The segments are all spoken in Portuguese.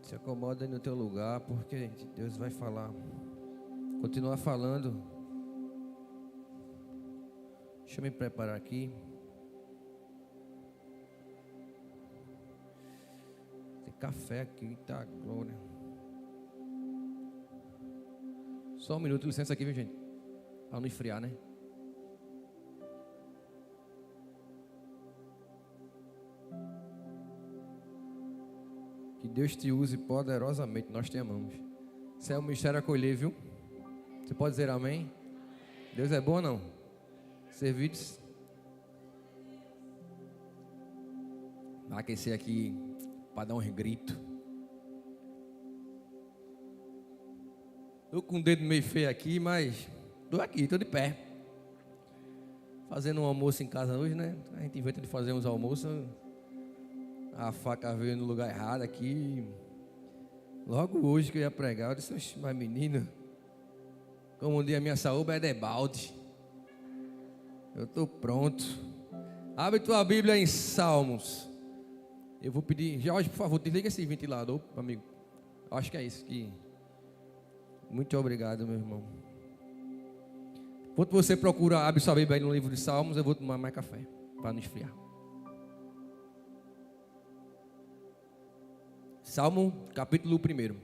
Se acomoda aí no teu lugar, porque Deus vai falar. Continua falando. Deixa eu me preparar aqui. Tem café aqui, tá, glória. Só um minuto, licença aqui, viu, gente? Para não esfriar, né? Que Deus te use poderosamente, nós te amamos. Isso é o mistério acolher, viu? Você pode dizer amém? Deus é bom ou não? Servidos. Vai aquecer aqui para dar uns gritos. Estou com o dedo meio feio aqui, mas estou aqui, estou de pé. Fazendo um almoço em casa hoje, né? A gente inventa de fazer uns almoços. A faca veio no lugar errado aqui. Logo hoje que eu ia pregar, eu disse, mas menino, como um dia a minha saúde é de balde. Eu estou pronto. Abre tua Bíblia em Salmos. Eu vou pedir, Jorge, por favor, desliga esse ventilador, amigo. Acho que é isso que... Muito obrigado, meu irmão. Enquanto você procura, abre sua Bíblia aí no livro de Salmos, eu vou tomar mais café, para não esfriar. Salmo, capítulo 1.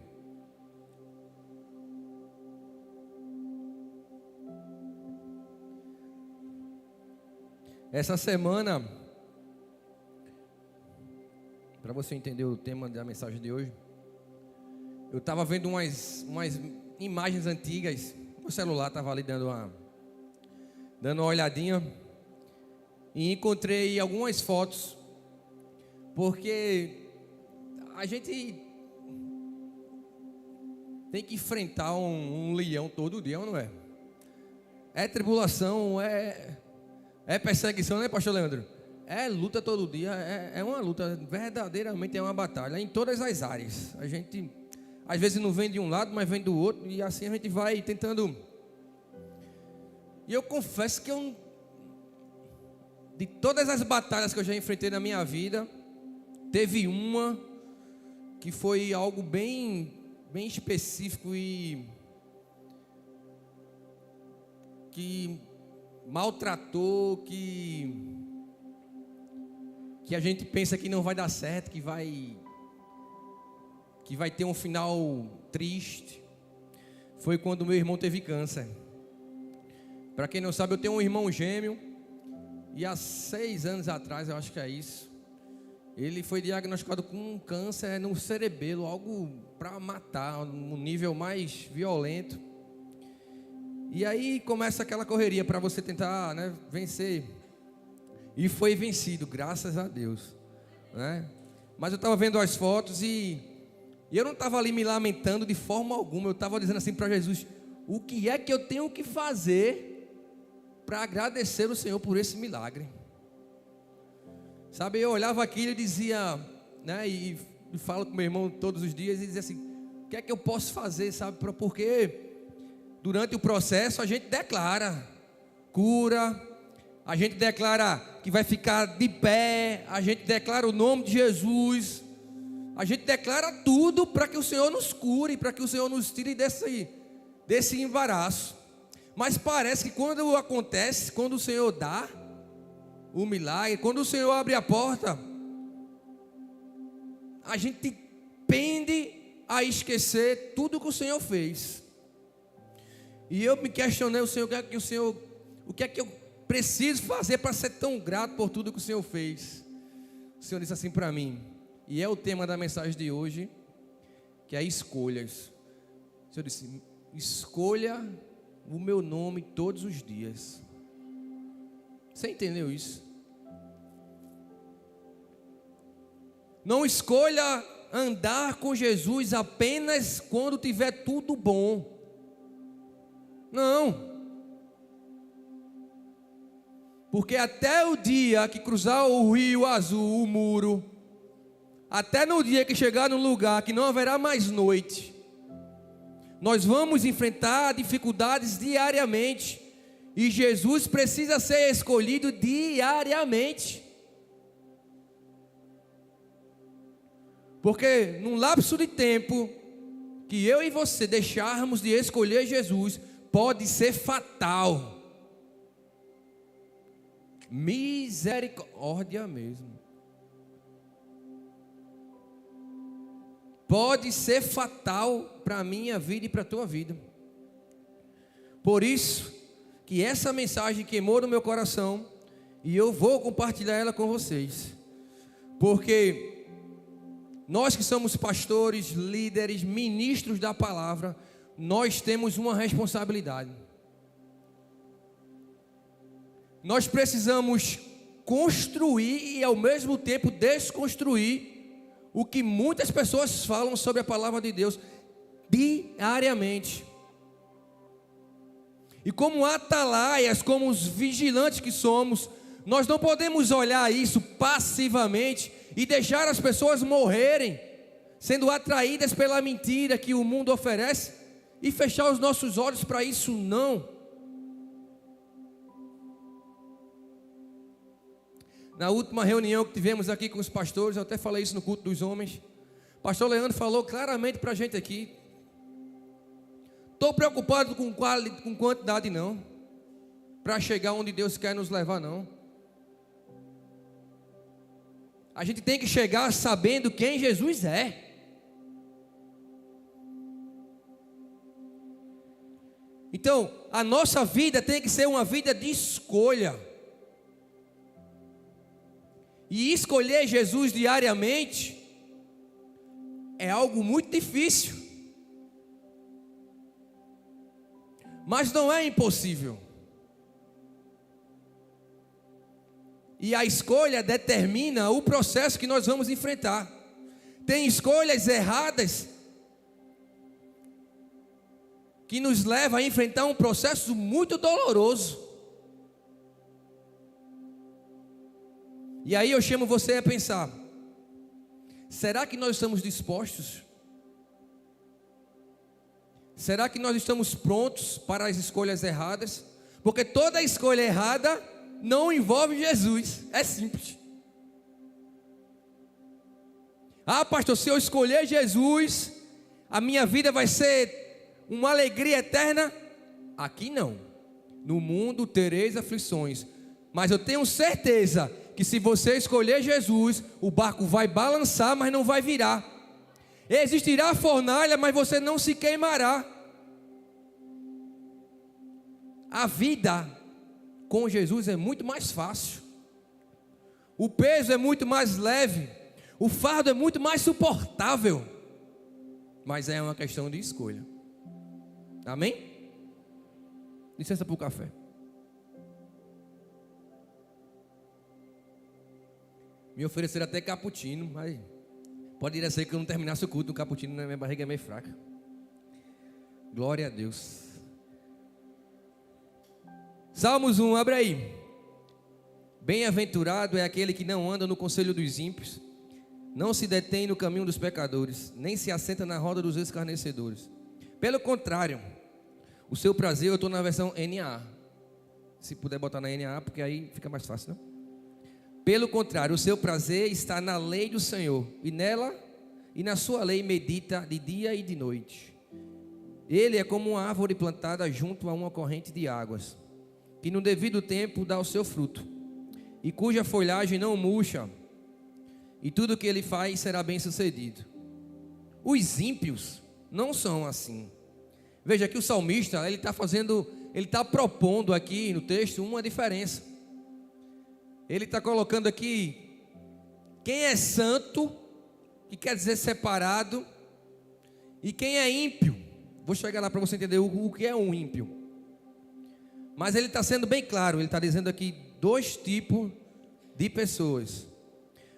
Essa semana, para você entender o tema da mensagem de hoje, eu estava vendo umas imagens antigas. O celular estava ali dando uma olhadinha e encontrei algumas fotos, porque a gente tem que enfrentar um leão todo dia, não é? É tribulação, é perseguição, né, pastor Leandro? É luta todo dia, é uma luta, verdadeiramente é uma batalha, em todas as áreas. A gente, às vezes não vem de um lado, mas vem do outro, e assim a gente vai tentando. E eu confesso que de todas as batalhas que eu já enfrentei na minha vida, teve uma que foi algo bem específico e que maltratou, que a gente pensa que não vai dar certo, que vai ter um final triste. Foi quando meu irmão teve câncer. Para quem não sabe, eu tenho um irmão gêmeo, e há 6 anos atrás, eu acho que é isso, ele foi diagnosticado com um câncer no cerebelo, algo para matar, um nível mais violento. E aí começa aquela correria para você tentar, né, vencer. E foi vencido, graças a Deus, né? Mas eu estava vendo as fotos e eu não estava ali me lamentando de forma alguma. Eu estava dizendo assim para Jesus: o que é que eu tenho que fazer para agradecer o Senhor por esse milagre? Sabe, eu olhava aquilo e dizia, né, e falo com meu irmão todos os dias e dizia assim: o que é que eu posso fazer, sabe? Porque durante o processo a gente declara cura, a gente declara que vai ficar de pé, a gente declara o nome de Jesus, a gente declara tudo para que o Senhor nos cure, para que o Senhor nos tire desse embaraço. Mas parece que quando acontece, quando o Senhor dá o milagre, quando o Senhor abre a porta, a gente tende a esquecer tudo que o Senhor fez. E eu me questionei o Senhor, o que é que eu preciso fazer para ser tão grato por tudo que o Senhor fez? O Senhor disse assim para mim, e é o tema da mensagem de hoje, que é escolhas. O Senhor disse: escolha o meu nome todos os dias. Você entendeu isso? Não escolha andar com Jesus apenas quando tiver tudo bom. Não. Porque até o dia que cruzar o rio azul, o muro, até no dia que chegar num lugar que não haverá mais noite, nós vamos enfrentar dificuldades diariamente. E Jesus precisa ser escolhido diariamente. Porque num lapso de tempo que eu e você deixarmos de escolher Jesus, pode ser fatal. Misericórdia mesmo. Pode ser fatal para a minha vida e para a tua vida. Por isso que essa mensagem queimou no meu coração e eu vou compartilhar ela com vocês. Porque nós que somos pastores, líderes, ministros da palavra, nós temos uma responsabilidade. Nós precisamos construir e ao mesmo tempo desconstruir o que muitas pessoas falam sobre a palavra de Deus diariamente. E como atalaias, como os vigilantes que somos, nós não podemos olhar isso passivamente e deixar as pessoas morrerem, sendo atraídas pela mentira que o mundo oferece, e fechar os nossos olhos para isso, não. Na última reunião que tivemos aqui com os pastores, eu até falei isso no culto dos homens, o pastor Leandro falou claramente para a gente aqui: estou preocupado com quantidade não, para chegar onde Deus quer nos levar não. A gente tem que chegar sabendo quem Jesus é. Então, a nossa vida tem que ser uma vida de escolha. E escolher Jesus diariamente é algo muito difícil, mas não é impossível. E a escolha determina o processo que nós vamos enfrentar. Tem escolhas erradas que nos levam a enfrentar um processo muito doloroso. E aí eu chamo você a pensar: será que nós estamos dispostos? Será que nós estamos prontos para as escolhas erradas? Porque toda escolha errada não envolve Jesus, é simples. Ah, pastor, se eu escolher Jesus, a minha vida vai ser uma alegria eterna? Aqui não. No mundo tereis aflições, mas eu tenho certeza que se você escolher Jesus, o barco vai balançar, mas não vai virar. Existirá fornalha, mas você não se queimará. A vida com Jesus é muito mais fácil. O peso é muito mais leve. O fardo é muito mais suportável. Mas é uma questão de escolha. Amém? Licença para o café. Me ofereceram até cappuccino, mas pode ser que eu não terminasse o culto do cappuccino, né? Minha barriga é meio fraca. Glória a Deus. Salmos 1, abre aí. Bem-aventurado é aquele que não anda no conselho dos ímpios, não se detém no caminho dos pecadores, nem se assenta na roda dos escarnecedores. Pelo contrário, o seu prazer, eu estou na versão NAA. Se puder botar na NAA, porque aí fica mais fácil, não? Pelo contrário, o seu prazer está na lei do Senhor, e nela e na sua lei medita de dia e de noite. Ele é como uma árvore plantada junto a uma corrente de águas, que no devido tempo dá o seu fruto, e cuja folhagem não murcha, e tudo que ele faz será bem sucedido. Os ímpios não são assim. Veja que o salmista, ele está propondo aqui no texto uma diferença. Ele está colocando aqui quem é santo, que quer dizer separado, e quem é ímpio. Vou chegar lá para você entender o que é um ímpio. Mas ele está sendo bem claro, ele está dizendo aqui dois tipos de pessoas.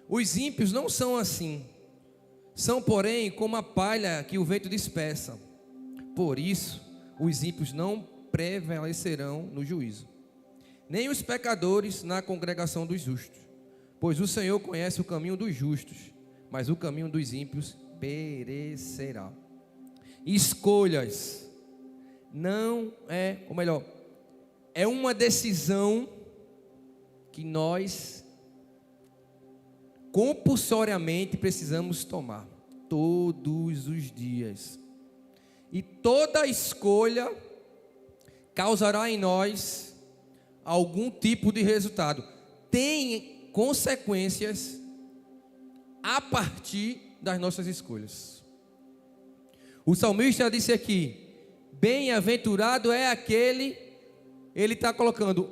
Os ímpios não são assim, são porém como a palha que o vento dispersa. Por isso, os ímpios não prevalecerão no juízo, nem os pecadores na congregação dos justos. Pois o Senhor conhece o caminho dos justos, mas o caminho dos ímpios perecerá. Escolhas não é, ou melhor, é uma decisão que nós compulsoriamente precisamos tomar. todos os dias. E toda escolha causará em nós algum tipo de resultado. Tem consequências a partir das nossas escolhas. O salmista disse aqui: bem-aventurado é aquele, ele está colocando,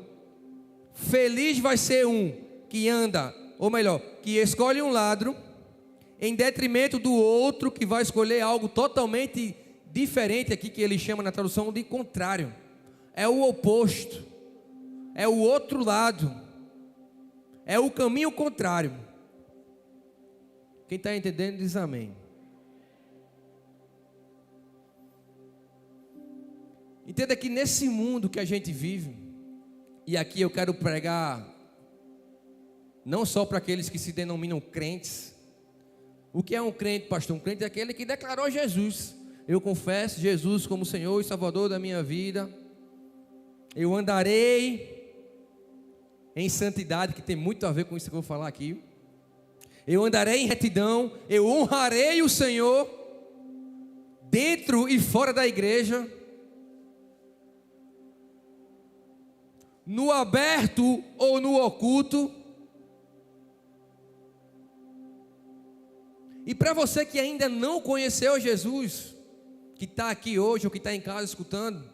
feliz vai ser um que anda, ou melhor, que escolhe um lado, em detrimento do outro que vai escolher algo totalmente diferente, aqui que ele chama na tradução de contrário. É o oposto, é o outro lado, é o caminho contrário. Quem está entendendo diz amém. Entenda que nesse mundo que a gente vive, e aqui eu quero pregar não só para aqueles que se denominam crentes. O que é um crente, pastor? Um crente é aquele que declarou Jesus: eu confesso Jesus como Senhor e Salvador da minha vida, eu andarei em santidade, que tem muito a ver com isso que eu vou falar aqui, eu andarei em retidão, eu honrarei o Senhor dentro e fora da igreja, no aberto ou no oculto. E para você que ainda não conheceu Jesus, que está aqui hoje ou que está em casa escutando,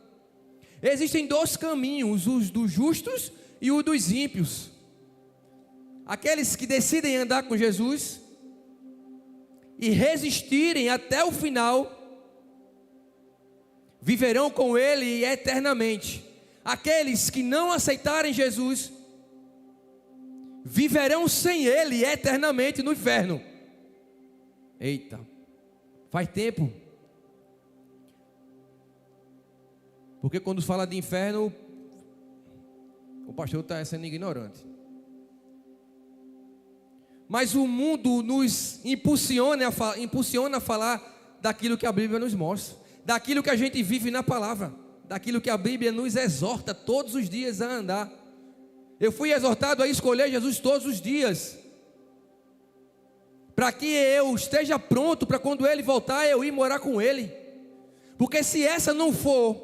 existem dois caminhos, os dos justos e o dos ímpios. Aqueles que decidem andar com Jesus e resistirem até o final, viverão com Ele eternamente. Aqueles que não aceitarem Jesus, viverão sem Ele eternamente no inferno. Eita, faz tempo. Porque quando fala de inferno, o pastor está sendo ignorante. Mas o mundo nos impulsiona a falar daquilo que a Bíblia nos mostra, daquilo que a gente vive na palavra, daquilo que a Bíblia nos exorta todos os dias a andar. Eu fui exortado a escolher Jesus todos os dias, para que eu esteja pronto para quando Ele voltar, eu ir morar com Ele. Porque se esse não for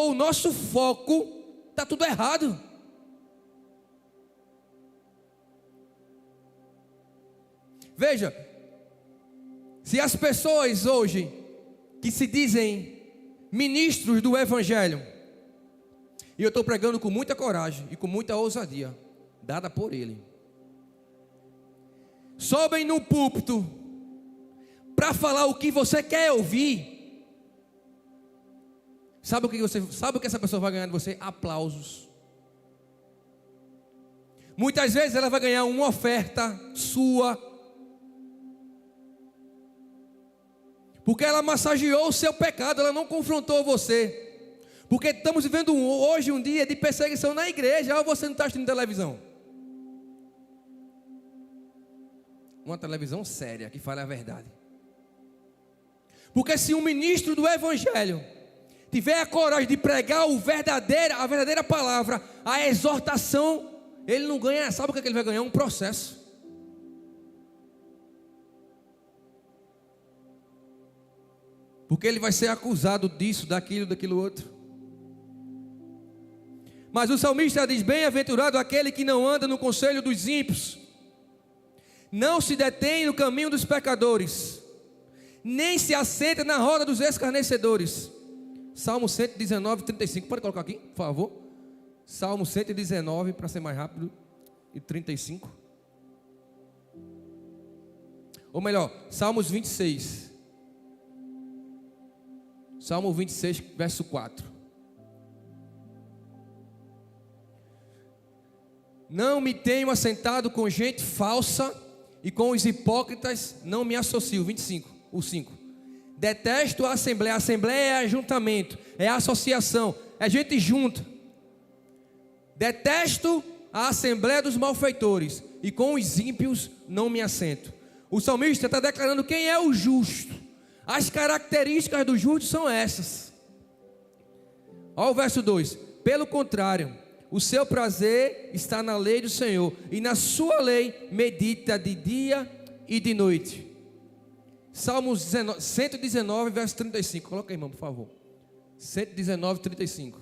o nosso foco, está tudo errado. Veja, se as pessoas hoje que se dizem ministros do Evangelho, e eu estou pregando com muita coragem e com muita ousadia, dada por Ele, sobem no púlpito para falar o que você quer ouvir, sabe o que essa pessoa vai ganhar de você? Aplausos. Muitas vezes ela vai ganhar uma oferta sua, porque ela massageou o seu pecado, ela não confrontou você. Porque estamos vivendo hoje um dia de perseguição na igreja. Ou você não está assistindo televisão? Uma televisão séria, que fala a verdade. Porque se um ministro do Evangelho tiver a coragem de pregar a verdadeira palavra, a exortação, ele não ganha, sabe o que ele vai ganhar? Um processo. Porque ele vai ser acusado disso, daquilo outro. Mas o salmista diz: bem-aventurado aquele que não anda no conselho dos ímpios, não se detém no caminho dos pecadores, nem se assenta na roda dos escarnecedores. Salmo 119, 35. Pode colocar aqui, por favor. Salmo 119, para ser mais rápido, e 35. Ou melhor, Salmos 26. Salmo 26, verso 4. Não me tenho assentado com gente falsa, e com os hipócritas não me associo. 25, o 5. Detesto a assembleia. A assembleia é ajuntamento, é associação, é gente junta. Detesto a assembleia dos malfeitores, e com os ímpios não me assento. O salmista está declarando quem é o justo. As características do justo são essas. Olha o verso 2. Pelo contrário, o seu prazer está na lei do Senhor, e na sua lei medita de dia e de noite. Salmos 119, verso 35. Coloca aí, irmão, por favor. 119, 35.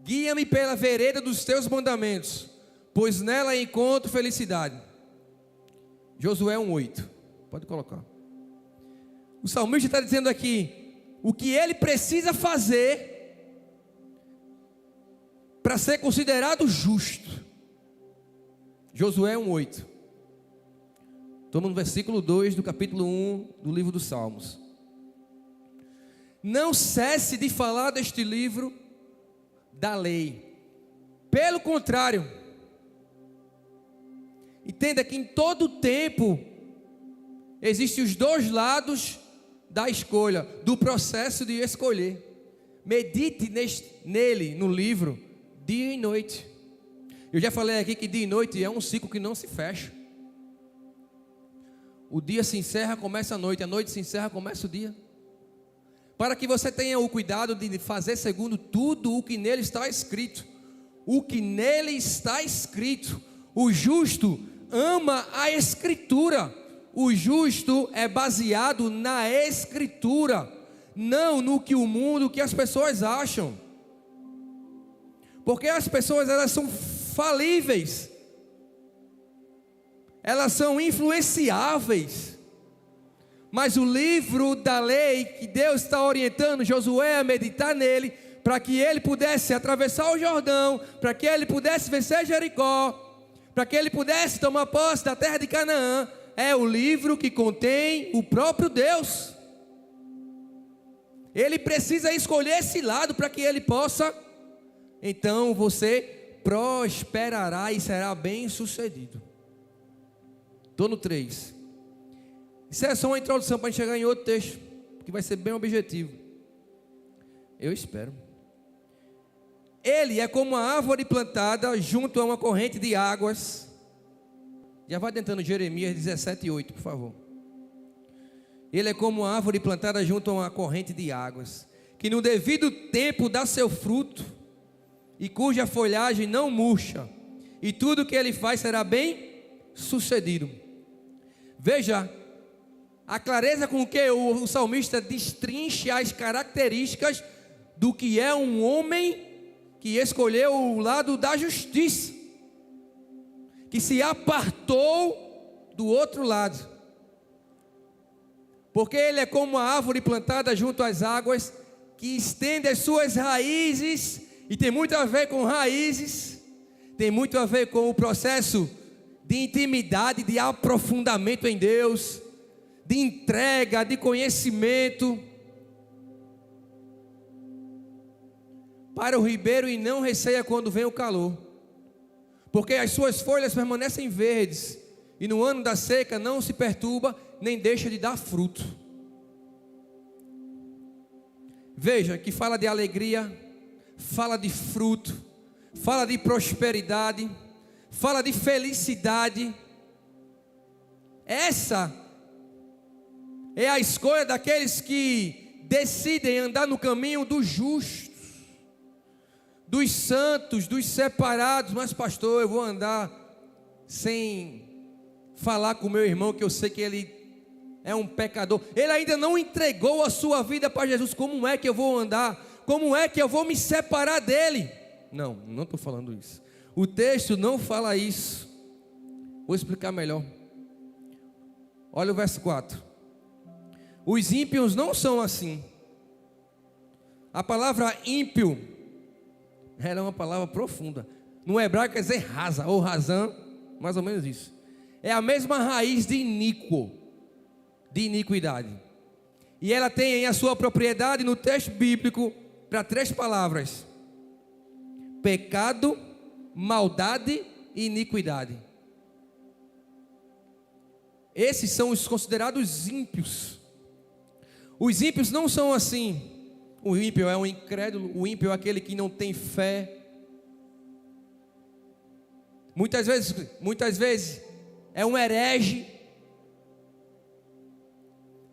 Guia-me pela vereda dos teus mandamentos, pois nela encontro felicidade. Josué 1:8. Pode colocar. O salmista está dizendo aqui o que ele precisa fazer para ser considerado justo. Josué 1:8. Estamos no versículo 2 do capítulo 1 do livro dos Salmos. Não cesse de falar deste livro da lei. Pelo contrário, entenda que em todo tempo existem os dois lados da escolha, do processo de escolher. Medite nele, no livro, dia e noite. Eu já falei aqui que dia e noite é um ciclo que não se fecha. O dia se encerra, começa a noite se encerra, começa o dia. Para que você tenha o cuidado de fazer segundo tudo o que nele está escrito. O que nele está escrito. O justo ama a Escritura. O justo é baseado na Escritura, não no que o mundo, o que as pessoas acham. Porque as pessoas, elas são falíveis, elas são influenciáveis. Mas o livro da lei que Deus está orientando Josué a meditar nele, para que ele pudesse atravessar o Jordão, para que ele pudesse vencer Jericó, para que ele pudesse tomar posse da terra de Canaã, é o livro que contém o próprio Deus. Ele precisa escolher esse lado para que ele possa. Então você prosperará e será bem sucedido. Estou no 3. Isso é só uma introdução para a gente chegar em outro texto, que vai ser bem objetivo. Eu espero. Ele é como uma árvore plantada junto a uma corrente de águas. Já vai tentando Jeremias 17:8, por favor. Ele é como uma árvore plantada junto a uma corrente de águas, que no devido tempo dá seu fruto, e cuja folhagem não murcha, e tudo que ele faz será bem sucedido. Veja a clareza com que o salmista destrincha as características do que é um homem que escolheu o lado da justiça, que se apartou do outro lado. Porque ele é como uma árvore plantada junto às águas, que estende as suas raízes, e tem muito a ver com raízes, tem muito a ver com o processo de intimidade, de aprofundamento em Deus, de entrega, de conhecimento. Para o ribeiro e não receia quando vem o calor, porque as suas folhas permanecem verdes, e no ano da seca não se perturba, nem deixa de dar fruto. Veja que fala de alegria, fala de fruto, fala de prosperidade, fala de felicidade. Essa é a escolha daqueles que decidem andar no caminho dos justos, dos santos, dos separados. Mas pastor, eu vou andar sem falar com o meu irmão, que eu sei que ele é um pecador, ele ainda não entregou a sua vida para Jesus. Como é que eu vou andar? Como é que eu vou me separar dele? Não estou falando isso. O texto não fala isso. Vou explicar melhor. Olha o verso 4. Os ímpios não são assim. A palavra ímpio, ela é uma palavra profunda. No hebraico quer dizer rasa, ou razão, mais ou menos isso. É a mesma raiz de iníquo, de iniquidade. E ela tem a sua propriedade no texto bíblico para 3 palavras: pecado, maldade e iniquidade. Esses são os considerados ímpios. Os ímpios não são assim. O ímpio é um incrédulo, o ímpio é aquele que não tem fé. Muitas vezes é um herege,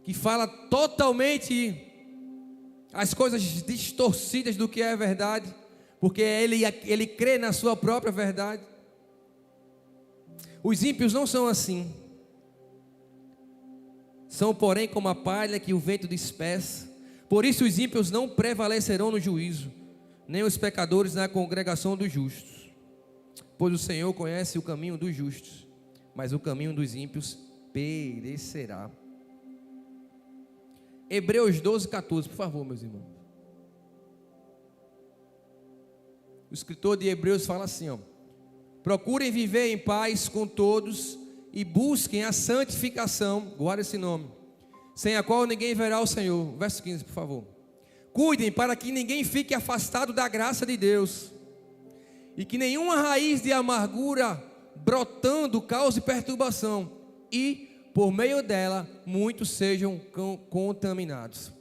que fala totalmente as coisas distorcidas do que é verdade, porque ele crê na sua própria verdade. Os ímpios não são assim. São, porém, como a palha que o vento dispersa. Por isso os ímpios não prevalecerão no juízo, nem os pecadores na congregação dos justos. Pois o Senhor conhece o caminho dos justos, mas o caminho dos ímpios perecerá. Hebreus 12, 14, por favor, meus irmãos. O escritor de Hebreus fala assim, ó: procurem viver em paz com todos e busquem a santificação, guarda esse nome, sem a qual ninguém verá o Senhor. Verso 15, por favor. Cuidem para que ninguém fique afastado da graça de Deus, e que nenhuma raiz de amargura brotando cause perturbação, e por meio dela muitos sejam contaminados.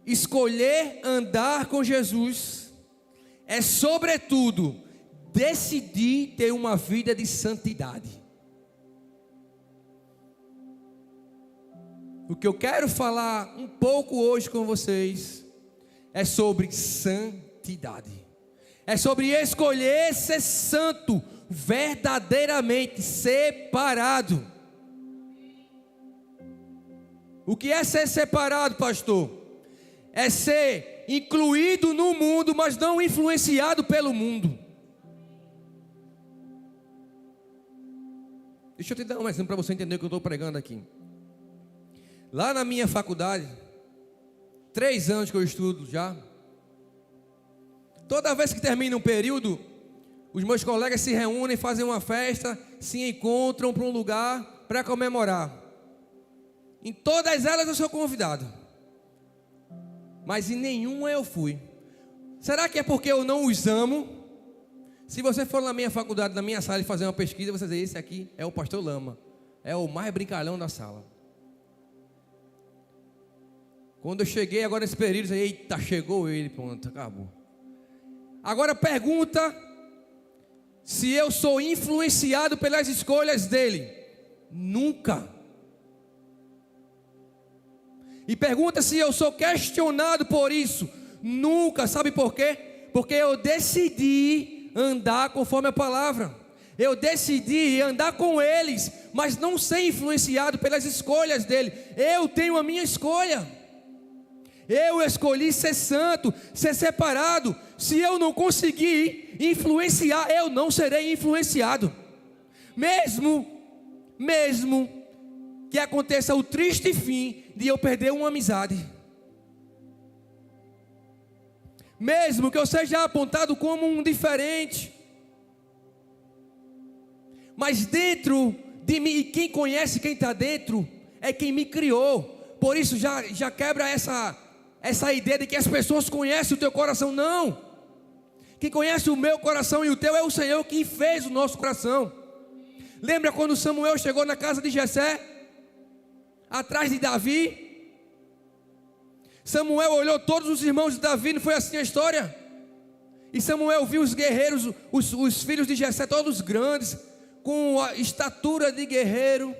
Escolher andar com Jesus é, sobretudo, decidir ter uma vida de santidade. O que eu quero falar um pouco hoje com vocês é sobre santidade. É sobre escolher ser santo, verdadeiramente separado. O que é ser separado, pastor? É ser incluído no mundo, mas não influenciado pelo mundo. Deixa eu te dar um exemplo para você entender o que eu estou pregando aqui. Lá na minha faculdade, 3 anos que eu estudo já, toda vez que termina um período, os meus colegas se reúnem, fazem uma festa, se encontram para um lugar para comemorar. Em todas elas eu sou convidado, mas em nenhuma eu fui. Será que é porque eu não os amo? Se você for na minha faculdade, na minha sala e fazer uma pesquisa, você vai dizer: esse aqui é o pastor Lama, é o mais brincalhão da sala. Quando eu cheguei agora nesse período, eu disse: eita, chegou ele, pronto, acabou. Agora pergunta se eu sou influenciado pelas escolhas dele. Nunca. E pergunta se eu sou questionado por isso. Nunca. Sabe por quê? Porque eu decidi andar conforme a palavra. Eu decidi andar com eles, mas não ser influenciado pelas escolhas dele. Eu tenho a minha escolha. Eu escolhi ser santo, ser separado. Se eu não conseguir influenciar, eu não serei influenciado. Mesmo que aconteça o triste fim de eu perder uma amizade. Mesmo que eu seja apontado como um diferente. Mas dentro de mim, e quem conhece quem está dentro, é quem me criou. Por isso já quebra essa ideia de que as pessoas conhecem o teu coração. Não. Quem conhece o meu coração e o teu é o Senhor, quem fez o nosso coração. Lembra quando Samuel chegou na casa de Jessé, atrás de Davi? Samuel olhou todos os irmãos de Davi, não foi assim a história? E Samuel viu os guerreiros, os filhos de Jessé, todos grandes, com a estatura de guerreiro,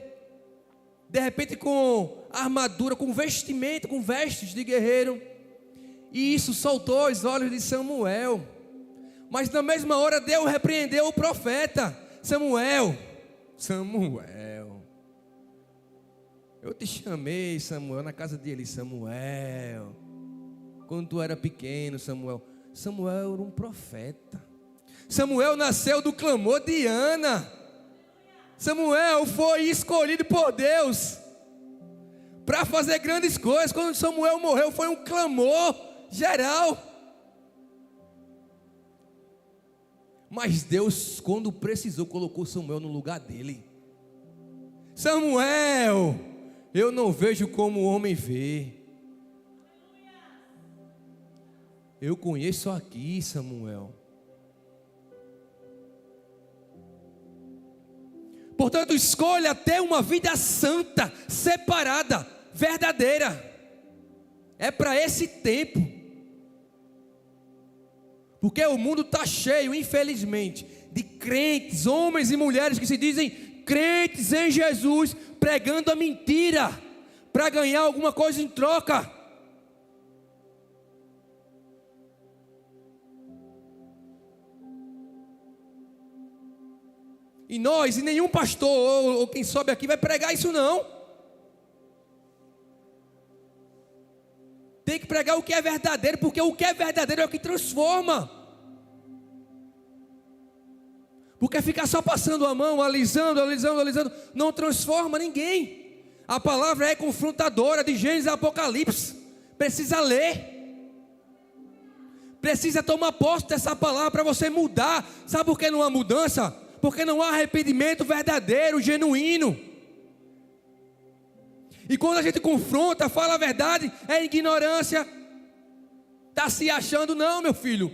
de repente com armadura, com vestimenta, com vestes de guerreiro. E isso saltou aos olhos de Samuel. Mas na mesma hora Deus repreendeu o profeta: Samuel, eu te chamei, Samuel, na casa dele. Samuel, quando tu era pequeno, Samuel era um profeta. Samuel nasceu do clamor de Ana. Samuel foi escolhido por Deus para fazer grandes coisas. Quando Samuel morreu, foi um clamor geral. Mas Deus, quando precisou, colocou Samuel no lugar dele. Samuel, eu não vejo como o homem vê. Eu conheço aqui, Samuel. Portanto, escolha ter uma vida santa, separada, verdadeira. É para esse tempo. Porque o mundo está cheio, infelizmente, de crentes, homens e mulheres que se dizem crentes em Jesus, pregando a mentira, para ganhar alguma coisa em troca. E nós, e nenhum pastor ou quem sobe aqui vai pregar isso não. Tem que pregar o que é verdadeiro, porque o que é verdadeiro é o que transforma. Porque ficar só passando a mão, alisando, não transforma ninguém. A palavra é confrontadora, de Gênesis a Apocalipse. Precisa ler. Precisa tomar posse dessa palavra para você mudar. Sabe por que não há mudança? Porque não há arrependimento verdadeiro, genuíno. E quando a gente confronta, fala a verdade, é ignorância. Está se achando, não, meu filho.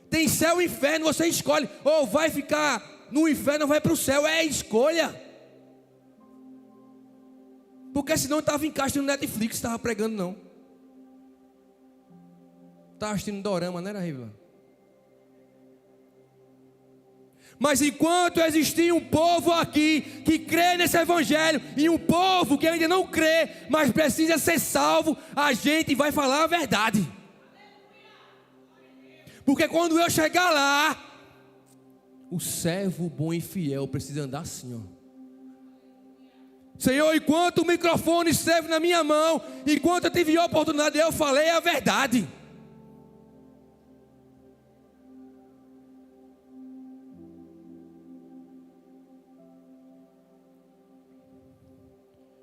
Tem céu e inferno, você escolhe. Ou vai ficar no inferno ou vai para o céu. É escolha. Porque senão eu estava em casa no Netflix, estava pregando não. Estava assistindo dorama, não era, Riva? Mas enquanto existir um povo aqui que crê nesse evangelho, e um povo que ainda não crê, mas precisa ser salvo, a gente vai falar a verdade. Porque quando eu chegar lá, o servo bom e fiel precisa andar assim, ó. Senhor, enquanto o microfone esteve na minha mão, enquanto eu tive a oportunidade, eu falei a verdade.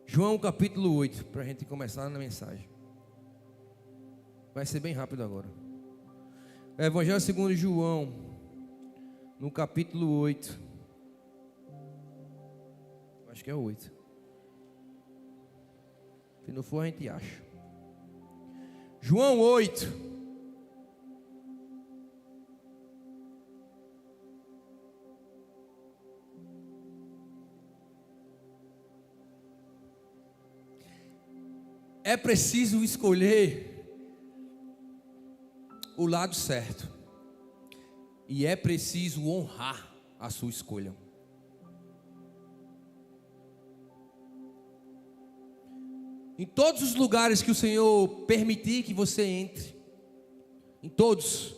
João capítulo 8, para a gente começar na mensagem. Vai ser bem rápido agora. Evangelho segundo João, no capítulo 8. Acho que é o 8. Se não for, a gente acha. João 8. É preciso escolher o lado certo. E é preciso honrar a sua escolha. Em todos os lugares que o Senhor permitir que você entre, em todos,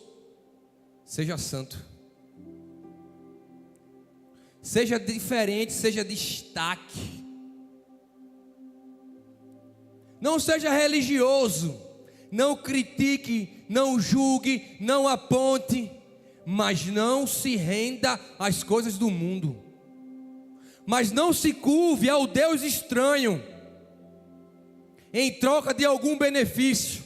seja santo. Seja diferente, seja destaque. Não seja religioso, não critique, não julgue, não aponte, mas não se renda às coisas do mundo. Mas não se curve ao Deus estranho, em troca de algum benefício,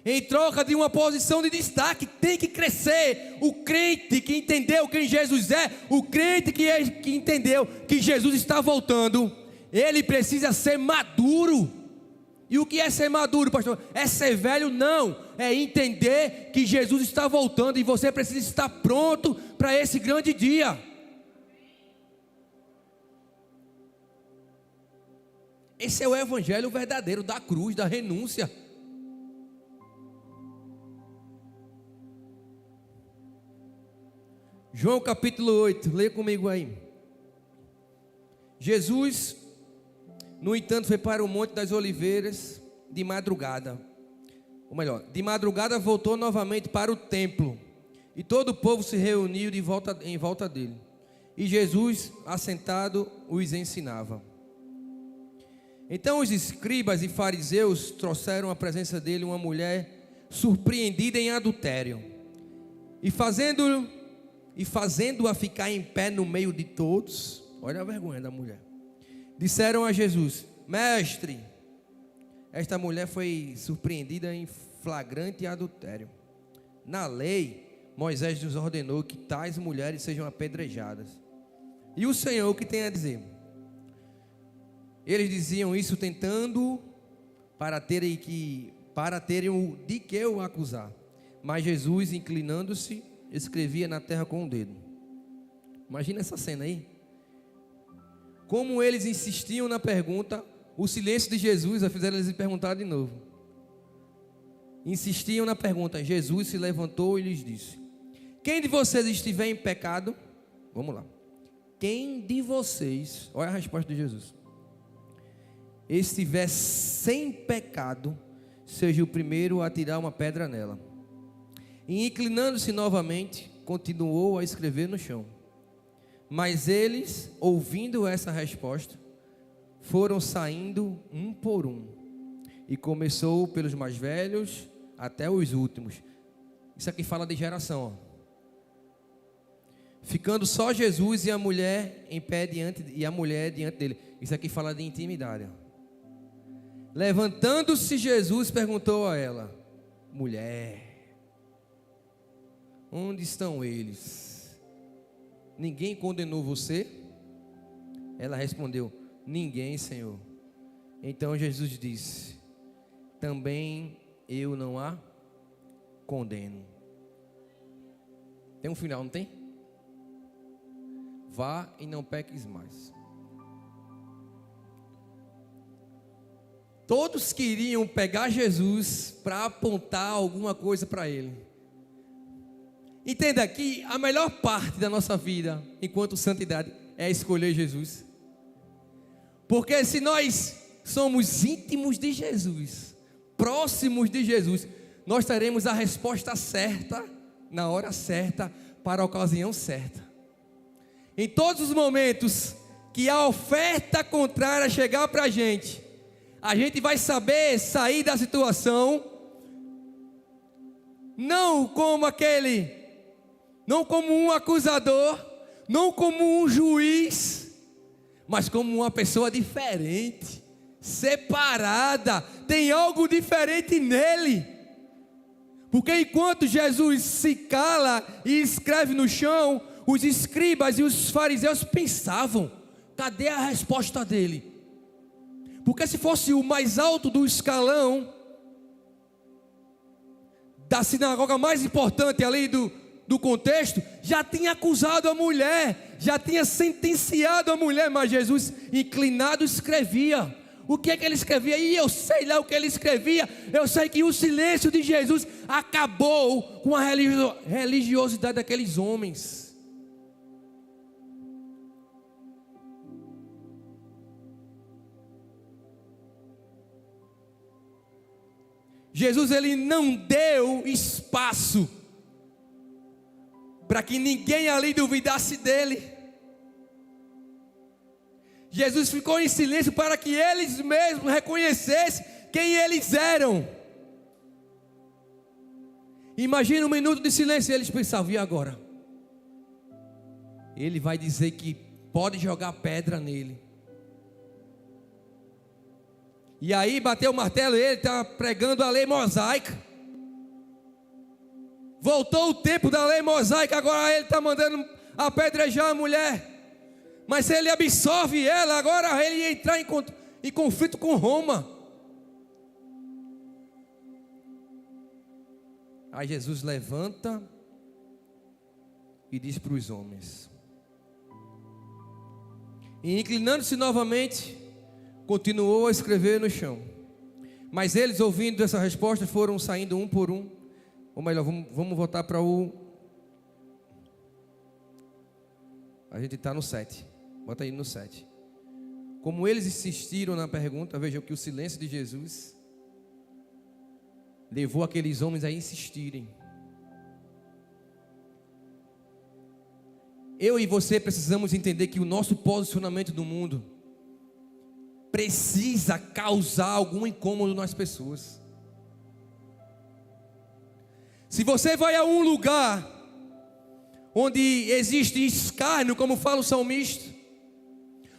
em troca de uma posição de destaque. Tem que crescer. O crente que entendeu quem Jesus é, o crente que entendeu que Jesus está voltando, ele precisa ser maduro. E o que é ser maduro, pastor? É ser velho? Não. É entender que Jesus está voltando e você precisa estar pronto para esse grande dia. Esse é o evangelho verdadeiro da cruz, da renúncia. João capítulo 8, leia comigo aí. Jesus, no entanto, foi para o Monte das Oliveiras de madrugada. Ou melhor, de madrugada voltou novamente para o templo. E todo o povo se reuniu em volta dele. E Jesus, assentado, os ensinava. Então os escribas e fariseus trouxeram à presença dele uma mulher surpreendida em adultério. E fazendo-a ficar em pé no meio de todos, olha a vergonha da mulher, disseram a Jesus: Mestre, esta mulher foi surpreendida em flagrante adultério. Na lei, Moisés nos ordenou que tais mulheres sejam apedrejadas. E o Senhor, o que tem a dizer? Eles diziam isso tentando para terem de que o acusar. Mas Jesus, inclinando-se, escrevia na terra com o dedo. Imagina essa cena aí. Como eles insistiam na pergunta, o silêncio de Jesus a fizeram eles perguntar de novo. Insistiam na pergunta. Jesus se levantou e lhes disse: quem de vocês estiver em pecado? Vamos lá. Quem de vocês, olha a resposta de Jesus, estiver sem pecado, seja o primeiro a tirar uma pedra nela. E inclinando-se novamente, continuou a escrever no chão. Mas eles, ouvindo essa resposta, foram saindo um por um. E começou pelos mais velhos até os últimos. Isso aqui fala de geração, ó. Ficando só Jesus e a mulher em pé diante dele. Isso aqui fala de intimidade, ó. Levantando-se Jesus perguntou a ela: mulher, onde estão eles? Ninguém condenou você? Ela respondeu: ninguém, Senhor. Então Jesus disse: também eu não a condeno. Tem um final, não tem? Vá e não peques mais. Todos queriam pegar Jesus para apontar alguma coisa para ele. Entenda que a melhor parte da nossa vida, enquanto santidade, é escolher Jesus. Porque se nós somos íntimos de Jesus, próximos de Jesus, nós teremos a resposta certa, na hora certa, para a ocasião certa. Em todos os momentos que a oferta contrária chegar para a gente vai saber sair da situação, não como um acusador, não como um juiz, mas como uma pessoa diferente, separada, tem algo diferente nele. Porque enquanto Jesus se cala e escreve no chão, os escribas e os fariseus pensavam: cadê a resposta dele? Porque se fosse o mais alto do escalão da sinagoga mais importante ali do contexto, já tinha acusado a mulher, já tinha sentenciado a mulher, mas Jesus, inclinado, escrevia. O que é que ele escrevia? E eu sei lá o que ele escrevia. Eu sei que o silêncio de Jesus acabou com a religiosidade daqueles homens. Jesus, ele não deu espaço para que ninguém ali duvidasse dele. Jesus ficou em silêncio para que eles mesmos reconhecessem quem eles eram. Imagina um minuto de silêncio e eles pensavam: e agora? Ele vai dizer que pode jogar pedra nele. E aí bateu o martelo e ele está pregando a lei mosaica. Voltou o tempo da lei mosaica, agora ele está mandando apedrejar a mulher. Mas se ele absorve ela, agora ele ia entrar em conflito com Roma. Aí Jesus levanta e diz para os homens, e inclinando-se novamente, continuou a escrever no chão. Mas eles, ouvindo essa resposta, foram saindo um por um. Ou melhor, vamos voltar para o... A gente está no 7. Bota aí no 7. Como eles insistiram na pergunta, vejam que o silêncio de Jesus levou aqueles homens a insistirem. Eu e você precisamos entender que o nosso posicionamento no mundo precisa causar algum incômodo nas pessoas. Se você vai a um lugar onde existe escárnio, como fala o salmista,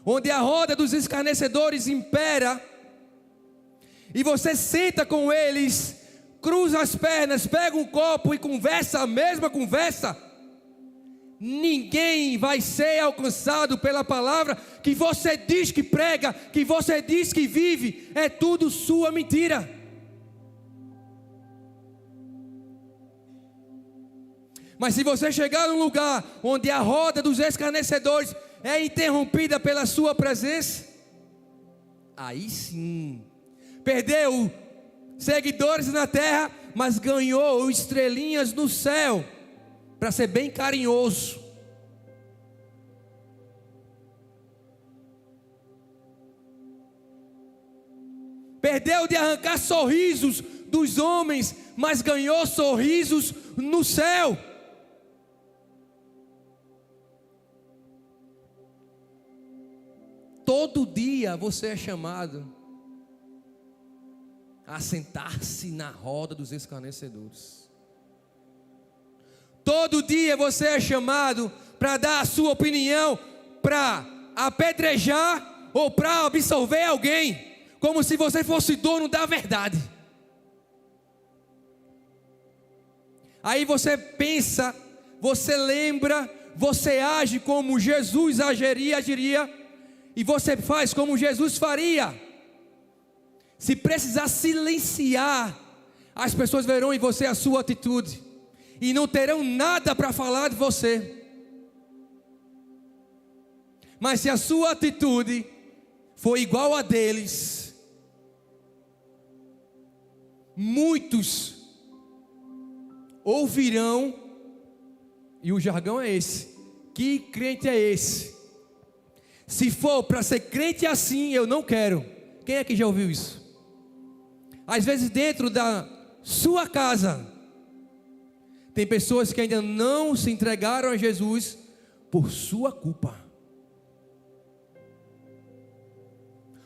onde a roda dos escarnecedores impera, e você senta com eles, cruza as pernas, pega um copo e conversa a mesma conversa, ninguém vai ser alcançado pela palavra que você diz que prega, que você diz que vive. É tudo sua mentira. Mas se você chegar num lugar onde a roda dos escarnecedores é interrompida pela sua presença, aí sim, perdeu seguidores na terra, mas ganhou estrelinhas no céu, para ser bem carinhoso. Perdeu de arrancar sorrisos dos homens, mas ganhou sorrisos no céu. todo dia você é chamado a sentar-se na roda dos escarnecedores. Todo dia você é chamado para dar a sua opinião, para apedrejar ou para absolver alguém, como se você fosse dono da verdade. Aí você pensa, você lembra, você age como Jesus agiria, e você faz como Jesus faria. Se precisar silenciar, as pessoas verão em você a sua atitude, e não terão nada para falar de você. Mas se a sua atitude for igual a deles, muitos ouvirão, e o jargão é esse: que crente é esse? Se for para ser crente assim, eu não quero. Quem é que já ouviu isso? Às vezes dentro da sua casa, tem pessoas que ainda não se entregaram a Jesus por sua culpa.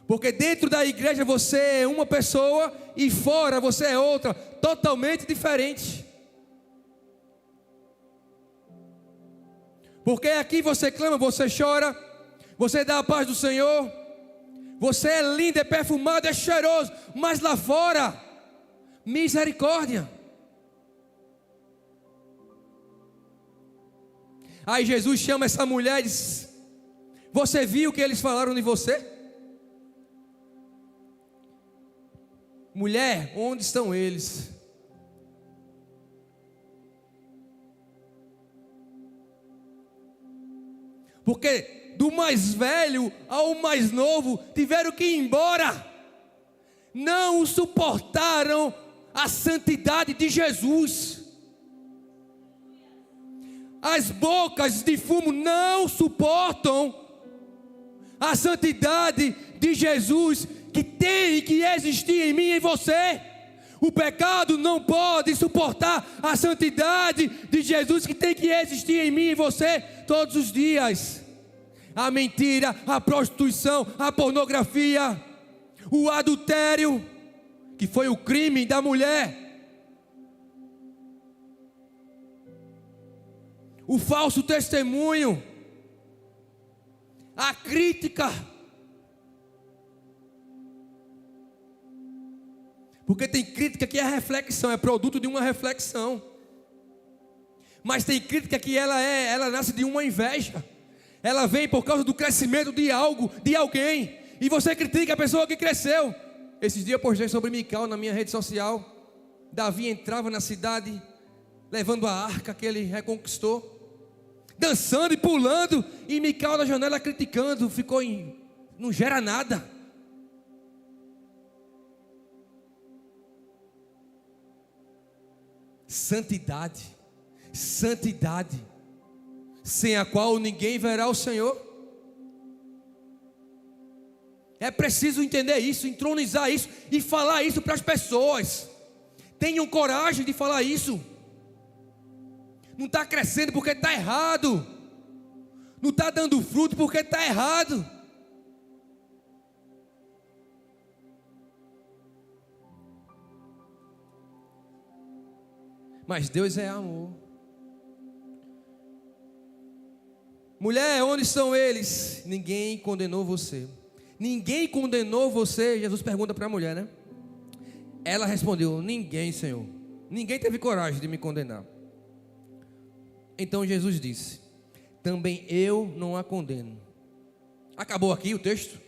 Porque dentro da igreja você é uma pessoa e fora você é outra, totalmente diferente. Porque aqui você clama, você chora, você dá a paz do Senhor, você é lindo, é perfumado, é cheiroso, mas lá fora, misericórdia. Aí Jesus chama essa mulher e diz: você viu o que eles falaram de você? Mulher, onde estão eles? Porque do mais velho ao mais novo tiveram que ir embora. Não suportaram a santidade de Jesus. As bocas de fumo não suportam a santidade de Jesus, que tem que existir em mim e em você. O pecado não pode suportar a santidade de Jesus, que tem que existir em mim e em você todos os dias. A mentira, a prostituição, a pornografia, o adultério, que foi o crime da mulher, o falso testemunho, a crítica. Porque tem crítica que é reflexão, é produto de uma reflexão. Mas tem crítica que ela nasce de uma inveja. Ela vem por causa do crescimento de algo, de alguém. E você critica a pessoa que cresceu. Esses dias eu postei sobre Mical na minha rede social. Davi entrava na cidade, levando a arca que ele reconquistou, dançando e pulando, e Mical na janela criticando. Não gera nada. Santidade, sem a qual ninguém verá o Senhor. É preciso entender isso, entronizar isso e falar isso para as pessoas. Tenham coragem de falar isso. Não está crescendo porque está errado, não está dando fruto porque está errado. Mas Deus é amor. Mulher, onde estão eles? Ninguém condenou você. Ninguém condenou você? Jesus pergunta para a mulher, né? Ela respondeu: ninguém, Senhor. Ninguém teve coragem de me condenar. Então Jesus disse: também eu não a condeno. Acabou aqui o texto?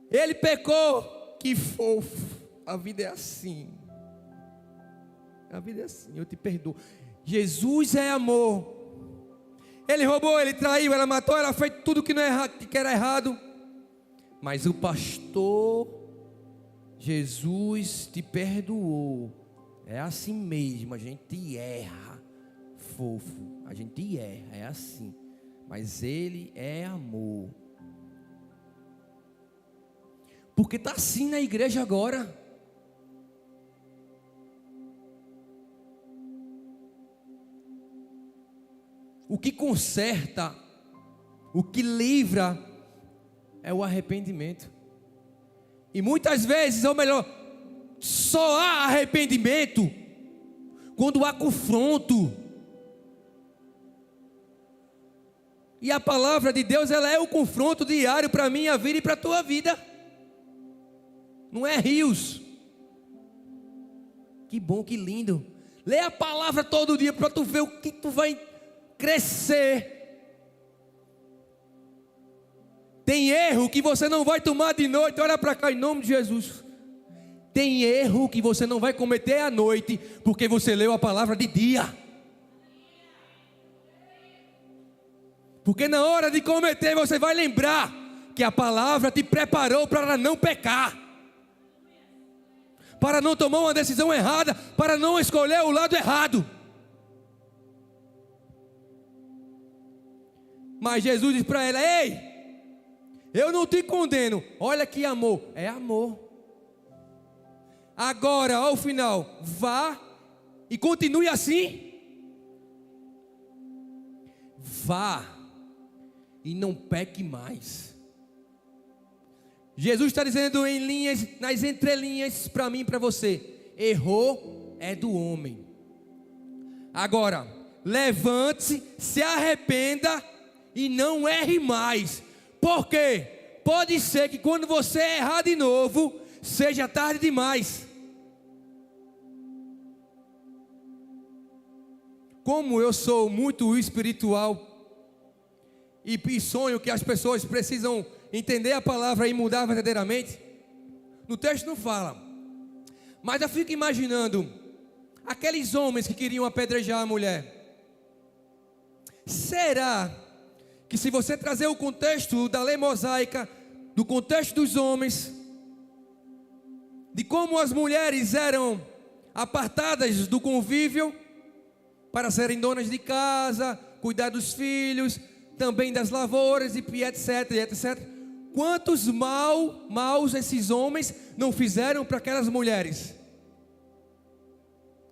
Ele pecou. Que fofo. A vida é assim. A vida é assim. Eu te perdoo. Jesus é amor. Ele roubou, ele traiu, ela matou, ela fez tudo que era errado. Mas o pastor Jesus te perdoou. É assim mesmo. A gente erra, fofo. A gente erra, é assim. Mas ele é amor. Porque está assim na igreja agora. o que conserta, o que livra é o arrependimento. E muitas vezes, ou melhor, só há arrependimento quando há confronto. E a palavra de Deus, ela é o confronto diário para a minha vida e para a tua vida. Não é rios. Que bom, que lindo. Lê a palavra todo dia para tu ver o que tu vai crescer. Tem erro que você não vai tomar de noite. Olha para cá em nome de Jesus. Tem erro que você não vai cometer à noite, porque você leu a palavra de dia. Porque na hora de cometer você vai lembrar que a palavra te preparou para não pecar, para não tomar uma decisão errada, para não escolher o lado errado. Mas Jesus diz para ela: ei, eu não te condeno. Olha que amor, é amor. Agora, ao final, vá e continue assim. Vá e não peque mais. Jesus está dizendo em linhas, nas entrelinhas, para mim e para você: errou é do homem. Agora, levante-se, se arrependa e não erre mais. Por quê? Pode ser que quando você errar de novo, seja tarde demais. Como eu sou muito espiritual e sonho que as pessoas precisam entender a palavra e mudar verdadeiramente, no texto não fala, mas eu fico imaginando aqueles homens que queriam apedrejar a mulher. Será que, se você trazer o contexto da lei mosaica, do contexto dos homens, de como as mulheres eram apartadas do convívio para serem donas de casa, cuidar dos filhos, também das lavouras e etc, etc. Quantos maus esses homens não fizeram para aquelas mulheres?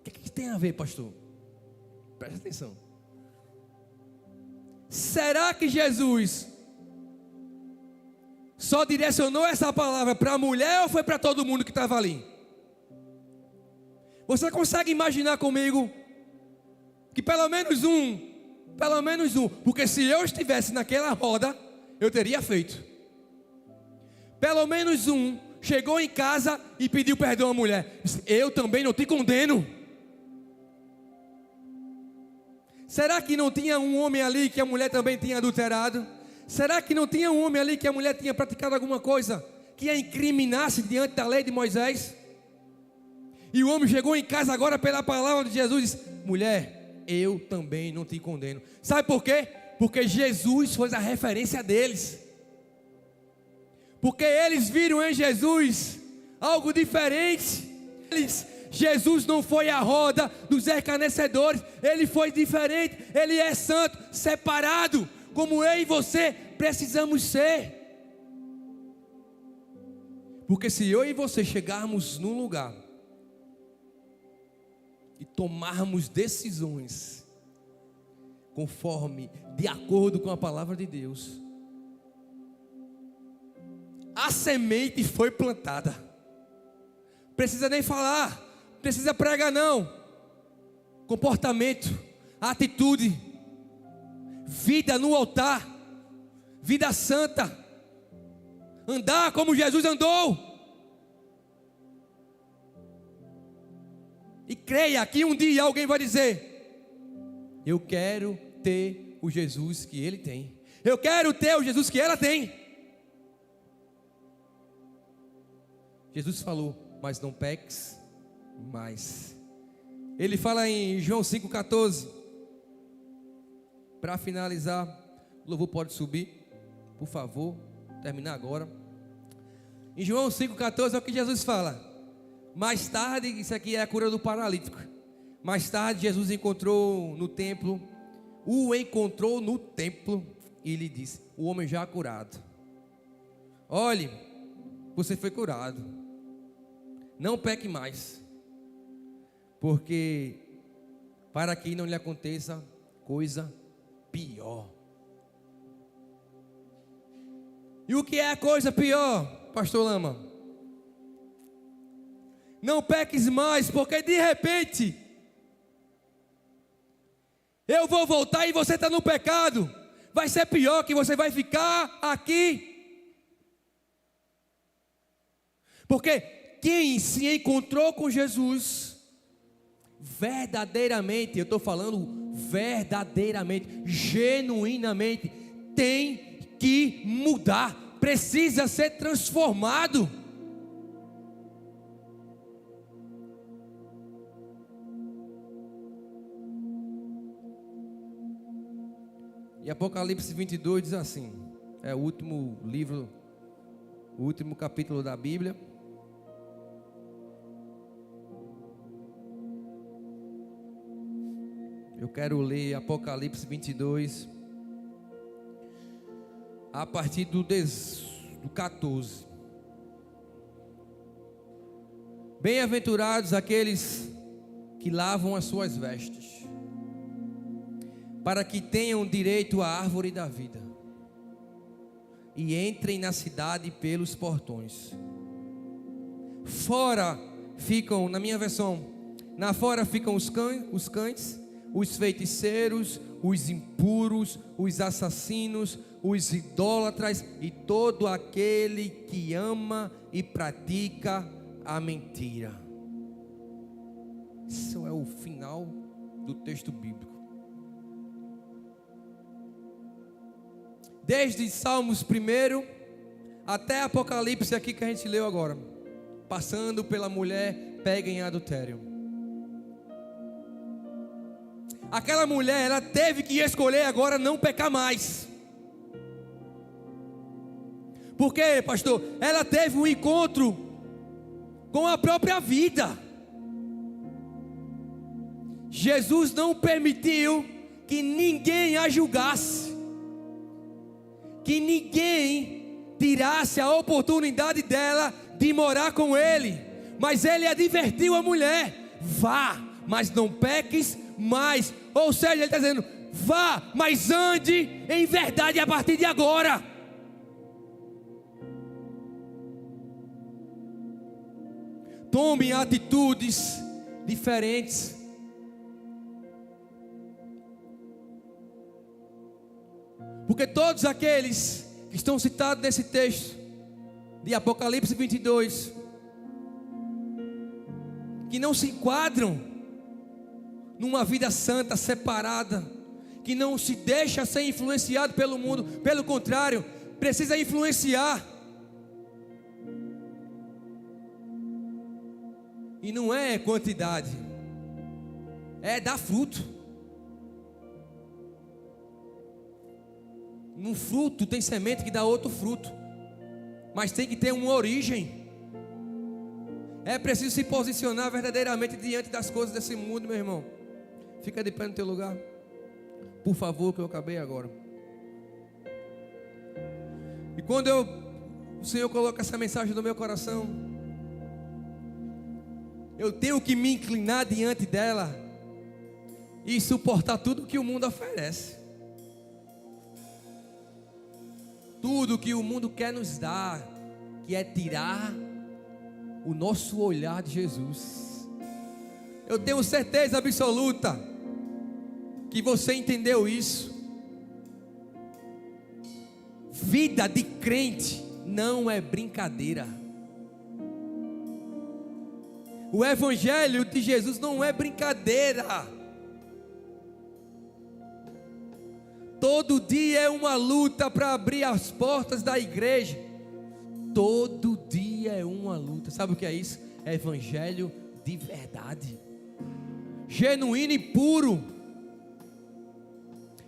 O que tem a ver, pastor? Presta atenção. Será que Jesus só direcionou essa palavra para a mulher ou foi para todo mundo que estava ali? Você consegue imaginar comigo que pelo menos um, porque se eu estivesse naquela roda, eu teria feito. Pelo menos um chegou em casa e pediu perdão à mulher: eu também não te condeno. Será que não tinha um homem ali que a mulher também tinha adulterado? Será que não tinha um homem ali que a mulher tinha praticado alguma coisa que a incriminasse diante da lei de Moisés? E o homem chegou em casa agora pela palavra de Jesus e disse: mulher, eu também não te condeno. Sabe por quê? Porque Jesus foi a referência deles. Porque eles viram em Jesus algo diferente. Jesus não foi a roda dos escarnecedores. Ele foi diferente. Ele é santo, separado, como eu e você precisamos ser. Porque se eu e você chegarmos num lugar e tomarmos decisões conforme, de acordo com a palavra de Deus, a semente foi plantada. Precisa nem falar, precisa pregar não. Comportamento, atitude, vida no altar, vida santa, andar como Jesus andou. E creia que um dia alguém vai dizer: eu quero ter o Jesus que ele tem. Eu quero ter o Jesus que ela tem. Jesus falou: mas não peques mais. Ele fala em João 5,14. Para finalizar, o louvor pode subir, por favor, terminar agora. Em João 5,14 é o que Jesus fala. Mais tarde, isso aqui é a cura do paralítico. Mais tarde, Jesus encontrou no templo e lhe disse: o homem já curado. Olhe, você foi curado. Não peque mais, porque para que não lhe aconteça coisa pior. E o que é a coisa pior, pastor Lama? Não peques mais, porque de repente eu vou voltar e você está no pecado. Vai ser pior, que você vai ficar aqui. Porque quem se encontrou com Jesus, verdadeiramente, eu estou falando verdadeiramente, genuinamente, tem que mudar, precisa ser transformado. E Apocalipse 22 diz assim, é o último livro, o último capítulo da Bíblia. Eu quero ler Apocalipse 22, a partir do 14. Bem-aventurados aqueles que lavam as suas vestes, para que tenham direito à árvore da vida, e entrem na cidade pelos portões. Fora ficam, na minha versão, na fora ficam os cães, os feiticeiros, os impuros, os assassinos, os idólatras e todo aquele que ama e pratica a mentira. Isso é o final do texto bíblico. Desde Salmos 1 até Apocalipse aqui que a gente leu agora, passando pela mulher pega em adultério. Aquela mulher, ela teve que escolher agora não pecar mais. Por quê, pastor? Ela teve um encontro com a própria vida. Jesus não permitiu que ninguém a julgasse, que ninguém tirasse a oportunidade dela de morar com ele. Mas ele advertiu a mulher: vá, mas não peques mais. Ou seja, ele está dizendo: vá, mas ande em verdade a partir de agora. Tome atitudes diferentes. Porque todos aqueles que estão citados nesse texto de Apocalipse 22, que não se enquadram numa vida santa, separada, que não se deixa ser influenciado pelo mundo, pelo contrário, precisa influenciar. E não é quantidade, é dar fruto. No fruto tem semente que dá outro fruto, mas tem que ter uma origem. É preciso se posicionar verdadeiramente diante das coisas desse mundo, meu irmão. Fica de pé no teu lugar, por favor, que eu acabei agora. E quando o Senhor coloca essa mensagem no meu coração, eu tenho que me inclinar diante dela e suportar tudo que o mundo oferece. Tudo que o mundo quer nos dar, que é tirar o nosso olhar de Jesus. Eu tenho certeza absoluta que você entendeu isso. Vida de crente não é brincadeira. O evangelho de Jesus não é brincadeira. Todo dia é uma luta para abrir as portas da igreja. Todo dia é uma luta. Sabe o que é isso? É evangelho de verdade, genuíno e puro.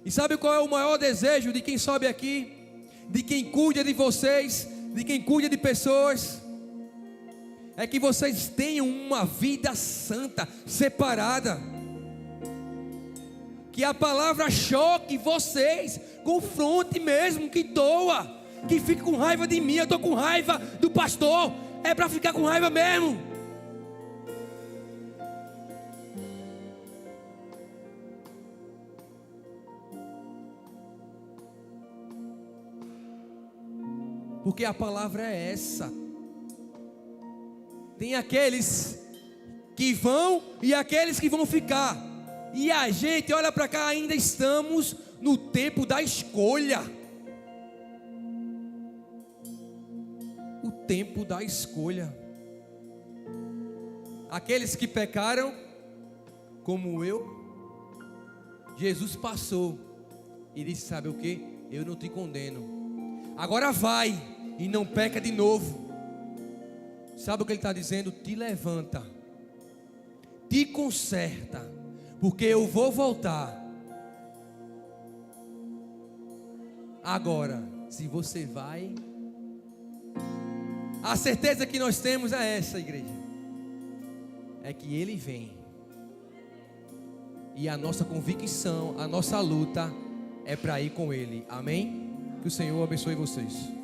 E sabe qual é o maior desejo de quem sobe aqui, de quem cuida de vocês, de quem cuida de pessoas? É que vocês tenham uma vida santa, separada. Que a palavra choque vocês, confronte mesmo, que doa, que fique com raiva de mim. Eu estou com raiva do pastor, é para ficar com raiva mesmo. porque a palavra é essa. Tem aqueles que vão e aqueles que vão ficar. E a gente, olha para cá, ainda estamos no tempo da escolha. O tempo da escolha. Aqueles que pecaram, como eu, Jesus passou e disse: sabe o que? Eu não te condeno. Agora vai e não peca de novo. Sabe o que ele está dizendo? Te levanta, te conserta, porque eu vou voltar. Agora, se você vai, a certeza que nós temos é essa, igreja, é que Ele vem. E a nossa convicção, a nossa luta é para ir com Ele. Amém? Que o Senhor abençoe vocês.